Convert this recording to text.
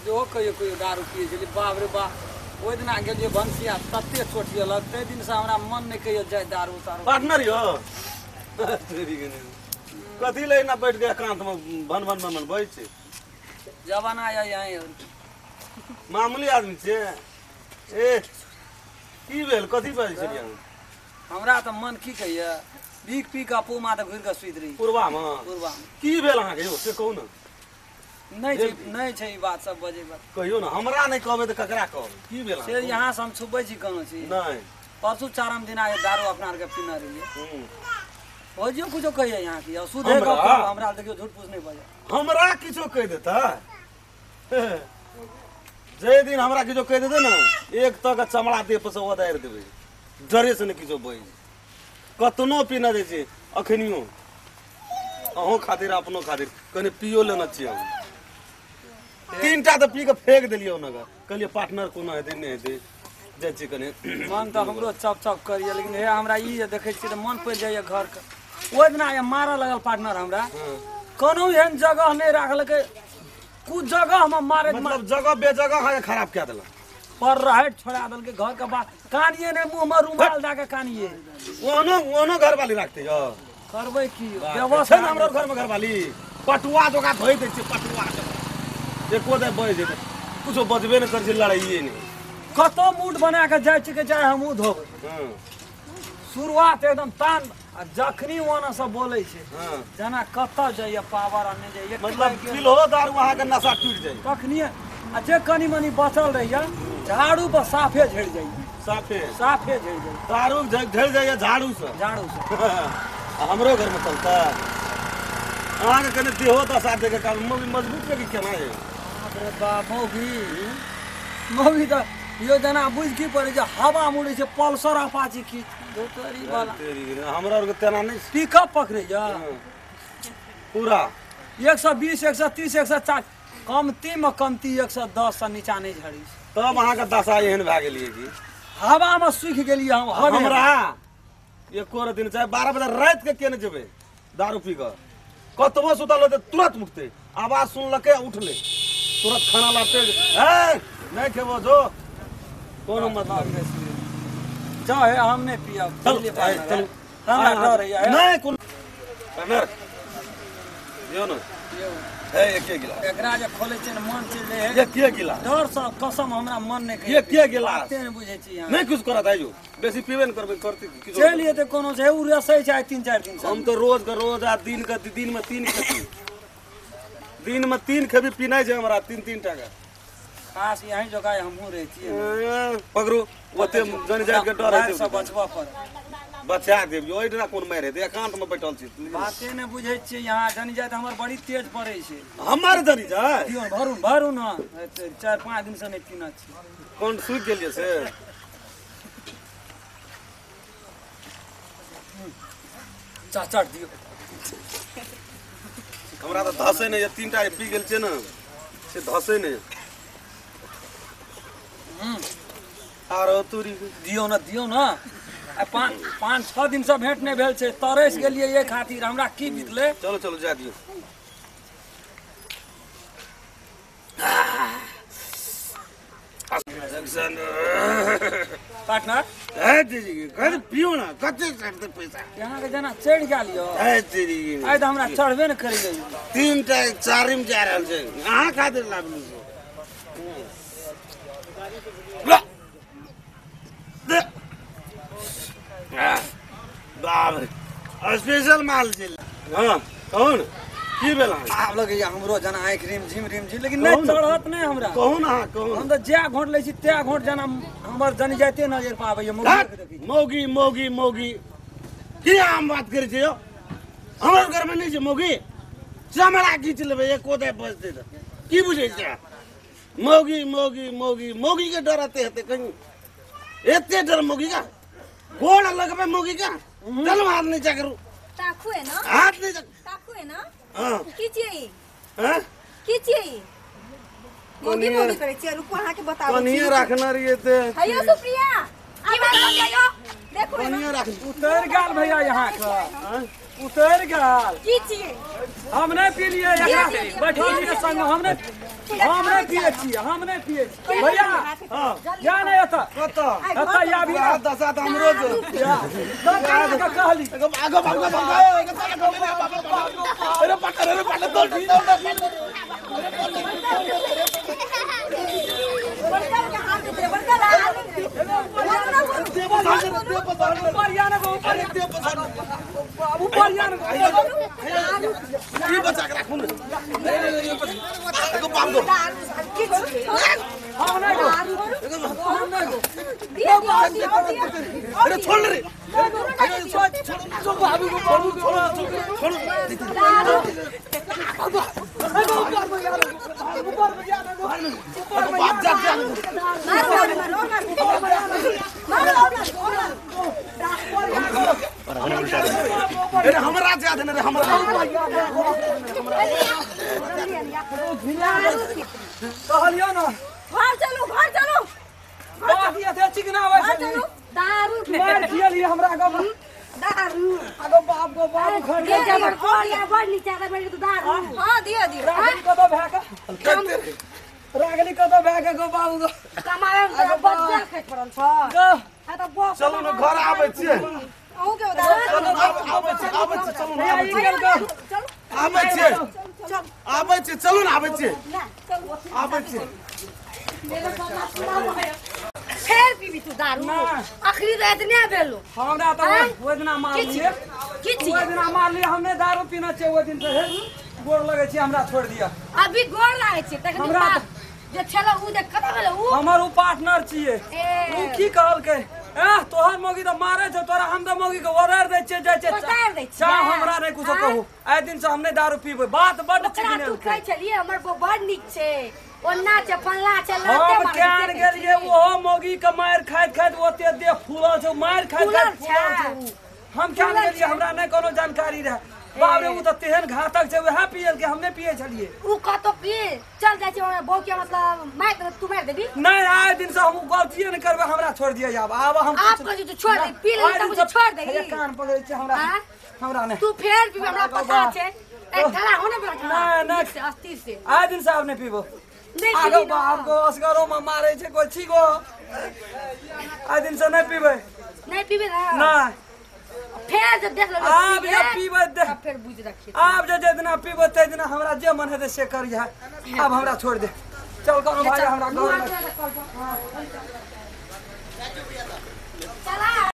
जो कहियो दारू पिए छलियै बाप रे बाप ओइ दिना गेलियै भंसिया तते चोटियलक तै दिन से हमरा मन नहीं कहियो जाय दारू तारू पार्टनर यो कथी ले ना बैठ गया एकांत में भन बैठ छै जवाना आया यहीं मामूली आदमी छे ए की भेल कथी बाजै छलियै हमरा त मन की कहिए बीक पी का पूमा त घुर के सुइत रही पूर्वा में की भेल अहाँ के यौ से कहू न नहीं छै ई बात सब बजे बात कहियो ना हमरा नहीं कहबे त ककरा कहब की भेल से यहाँ से हम छुपै छी कहनो छी नहीं परसू चारम दिन आके दारू अपना आर के पीना रहिए हो जो कुछो कहिए यहाँ की शुद्ध है हमरा देखियो झूठ पूछ नहीं बजे हमरा किछो कह देता जे दिन हमरा किछो कह देते ना एक तक चमड़ा देह पर से ओदारि देबै डरे से नहीं किछो बज कतनो पीना दै छै अखनियो अहों खातिर अपनो खातिर कने पियो लेना चाहिए हम तीनटा तो पी के फेंक दिलियो नगर कहलिए पार्टनर कोना हेतै नहीं हेतै जाइ छी कने मन तो हमरो चप चप करिए लेकिन हे हमरा ई जे देखै छी त मन पड़ जाइए घर के ओइ दिना ये मारा लगल पार्टनर हमरा कोनो एहन जगह नहीं राखलकै कुछ जगह हम मारे मतलब जगह बेजगह है खराब क्या देला पर रहट छोड़ा दल के घर के बात कानिए ने मुंह में रुमाल दा के कानिए ओनो घर वाली रखते हो करबै की व्यवस्था हमरो घर में घर वाली पटुआ जोगा धोइ दै छै पटुआ एको दे बज जेतै कुछो बजबे न कर छै लड़ाइए नहीं कतो मूड बना के जाय छी के जाय हमहु धोब शुरुआत एकदम तान आ जखनी वाना सब बोले छै जना कत जाइए पावर आने जाइए मतलब किलो दारू वहां के नशा टूट जाए तखनी आ जे कनी मनी बचल रहिए झाड़ू पर साफे झड़ जाइए साफे झड़ जाइए दारू झड़ जाइए झाड़ू से हमरो घर में चलता अहाँ के कने देहो त साथ देके काम मजबूत के केना है अरे बाप मौगी त यो जना बुझ की पड़े जे हवा मुड़े छै पल्सर अपाची की दोतरी वाला हमरा और के तेना नहीं पिकअप पकड़े जा पूरा 120 130 140 कमती में कमती 110 से नीचा नहीं झड़ी तब अहाँ के दशा एहन भए गेलिए कि हवा में सूख गेलिए हम हमरा एको दिन चाहे 12 बजे रात के केने जेबे दारू पी के कतबो सुतल होते तुरंत मुकते आवाज सुनलके उठले तुरंत खाना लाते ए नहीं खेबो जो कोनो मतलब चाहे हम नहीं पिया चल चल हमरा डर है नहीं कोन पार्टनर यो न ए एक गिलास एकरा जे खोले छै मन चल जाए ये के गिलास डर से कसम हमरा मन नहीं करे ये के गिलास ते नहीं बुझे छी यहां नहीं कुछ करत आइयो बेसी पीबे न करबे करती किछो चलिए त कोनो छै उ रसै छै 3-4 दिन से हम तो रोज का रोज आ दिन में 3 खेती दिन में 3 खेबी पीनाइ छै हमरा 3-3 टाका खास यहीं जगह हमहू रहे छी पकड़ू ओते जन जाय के डर है सब बचबा पर बचा देब ओइ डरा कोन मारे दे एकांत में बैठल छी बाते ने बुझै छी यहां जन जाय त हमर बड़ी तेज पड़ै छै हमर जरी जाय दियो भरू न 4-5 दिन से नहीं पीना छी कोन सुख गेलिए से चाचट दियो हमरा त धसे नहीं 3टा पी गेल छै न से धसे नहीं आरो तुरी दियो न 5-6 दिन से भेंट नहीं भेल छै तरस गेलिए ये खातिर हमरा की बितले चलो चलो जा दियो पार्टनर ए दीदी कर पियो ना कते करते पैसा यहाँ के जना चढ़ गेलियो ए दीदी आइ त हमरा चढ़बे न करि गइयो 3टा 4 में जा रहल छै अहाँ खातिर लागलू बाप स्पेशल माल छै हां कौन की भेल आब लगे हमरो जना आंख रिम झिम लेकिन नहीं चढ़त नहीं हमरा कहू ना कहू हम त जे घोट ले छी ते घोट जना हमर जन जाते नजर पाबै मौगी की आम बात करे छै यो हमर घर में नहीं छै मौगी चमड़ा खींच लेबे एको दे बजते त की बुझै छै मौगी के डरते हेते कहीं एते डर मौगी का गोड़ लगबे मौगी का चल हाथ नहीं करू ताकू है ना हाथ नहीं ताकू है ना हां की चाहिए हां की चाहिए मोगी करे छी रुको अहाँ के बताओ कनिए रखना रहिए ते हेयो सुप्रिया की बात बतियो देखो कनिए रख उतर गाल भैया यहाँ का उतर गाल की चाहिए हम नहीं पी लिए यहाँ बैठिए संग हमने हम नहीं पिए छी हम नहीं पिए छी भैया हां क्या नहीं आता कत आता या भी दसात हमरो का कहली आगो अरे पकड़ तो ऊपर जाने को अरे दे पसार ऊपर जाने को ये बचा के रखू ना एगो बाप दो हम नहीं अरे छोड़ रे छोड़ बाबू को छोड़ ऊपर में जाने को बाप जा अरे हमरा जा दे रे हमरा कहलियो ना घर चलो बात ये थे चिकना आवे छै दारू मार दिया लिए हमरा को दारू आगो बाप को बाप घर ये जबर कोल या बड़ नीचे का बेटे तो दारू हां दियो रागली को तो भाका रागली को तो भाका को बाबू को कमावे में बच्चा खेत पड़ल छ को आ तो बॉस चलो ना घर आबै छियै औ के आबै छियै चलो ना आई निकल को आबै छियै चलो ना आबै छियै ना चल आबै छियै फेर पीबी तू दारू ना। आखिरी रात नहीं भेलो हमरा तो वो दिन मार लिए किछ वो दिन मार लिए हमने दारू पीना चाहिए वो दिन से गोर लगे छी हमरा छोड़ दिया अभी गोर लागे छै तखन हमरा बात जे छला उ जे कत भेलो उ हमर उ पार्टनर छिए उ की कहल के तोहर मोगी तो मारे छ तोरा हम तो मोगी को ऑर्डर दै छै जाय छै बतार दै छै चाह हमरा नहीं कुछ कहू आइ दिन से हमने दारू पीबे बात बड़ ओकरा चिकने तू कहै छलिए हमर वो बड़ नीक छै ओन्ना छै फल्ला छै लाते हम मार क्यान गेलिए वो मोगी के मार खाइत खाइत ओते दे फूलल छै मार खाइत खाइत फूलल छै उ। हम क्या गेलिए हमरा नहीं कोनो जानकारी रहे बाप रे उ तो तेहन घातक छै वह पियल के हमने पिए छलिए उ कतो पिए चल जाय छै ओने बहु के मतलब मार तू मार देबी नहीं आए दिन से हम गलतिए नहीं करबे हमरा छोड़ दिया जाब अब हम आप कह तू छोड़ दे पी ले तब मुझे छोड़ दे कान पकड़े छै हमरा हाँ? हमरा नहीं तू फेर भी हमरा पता छै ए खड़ा होने पर नहीं, से अस्थिर से आए दिन से आप नहीं पीबो नहीं आगो पीबी बाप को असगरो में मारे छै कोई छी गो आए दिन से नहीं पीबे नहीं पीबी ना नहीं फेर जब देख लो आप ये पीबे दे फिर बुझ रखिए आप जे दिन पीबे ते दिन हमरा जे मन हेते से करिया अब हमरा छोड़ दे चल कोनो भाई हमरा घर में